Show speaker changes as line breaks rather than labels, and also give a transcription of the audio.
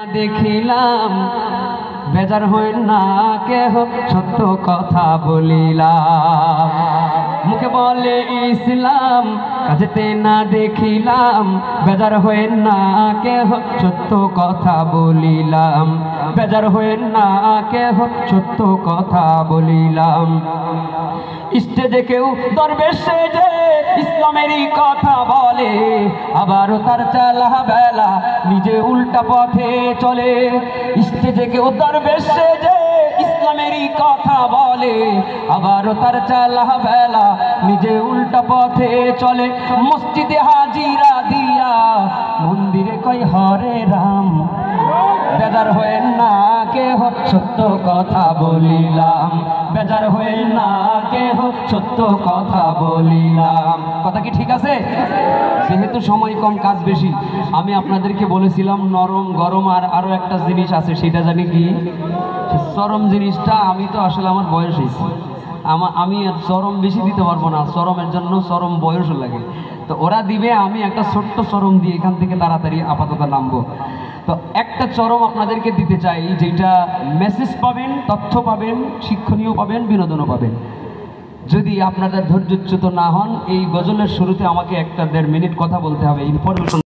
দেখিলাম বেজার হইন না কেহ সত্য কথা বলিলাম মুখে বলে ইসলাম কাজেতে না দেখিলাম বেজার হইন না কেহ সত্য কথা বলিলাম বেজার হইন না কেহ সত্য কথা বলিলাম স্টেজে কেউ দরবেশ সেজে ইসলামেরই কথা বলে আবারও তার চালা বেলা নিজে উল্টা পথে চলে স্টেজে কেউ দরবেশ সেজে ইসলামেরই কথা বলে আবারও তার চালা বেলা নিজে উল্টা পথে চলে মসজিদে হাজিরা দিয়া মন্দিরে কই হরে রাম বেজার হয়েন না কেহ সত্য কথা বলিলাম বেজার হয়েন না কেহ সত্য কথা বলিলাম কথা কি ঠিক আছে? যেহেতু সময় কম কাজ বেশি আমি আপনাদেরকে বলেছিলাম নরম গরম আর আরো একটা জিনিস আছে সেটা জানি কি চরম জিনিসটা আমি তো আসলে আমার বয়স হয়েছে আমি চরম বেশি দিতে পারবো না চরমের জন্য চরম বয়সও লাগে তো ওরা দিবে আমি একটা ছোট্ট চরম দিয়ে এখান থেকে তাড়াতাড়ি আপাতত নামবো তো একটা চরম আপনাদেরকে দিতে চাই যেটা মেসেজ পাবেন তথ্য পাবেন শিক্ষণীয় পাবেন বিনোদনও পাবেন যদি আপনাদের ধৈর্যচ্যুত না হন এই গজলের শুরুতে আমাকে 1-1.5 মিনিট কথা বলতে হবে ইনফরমেশন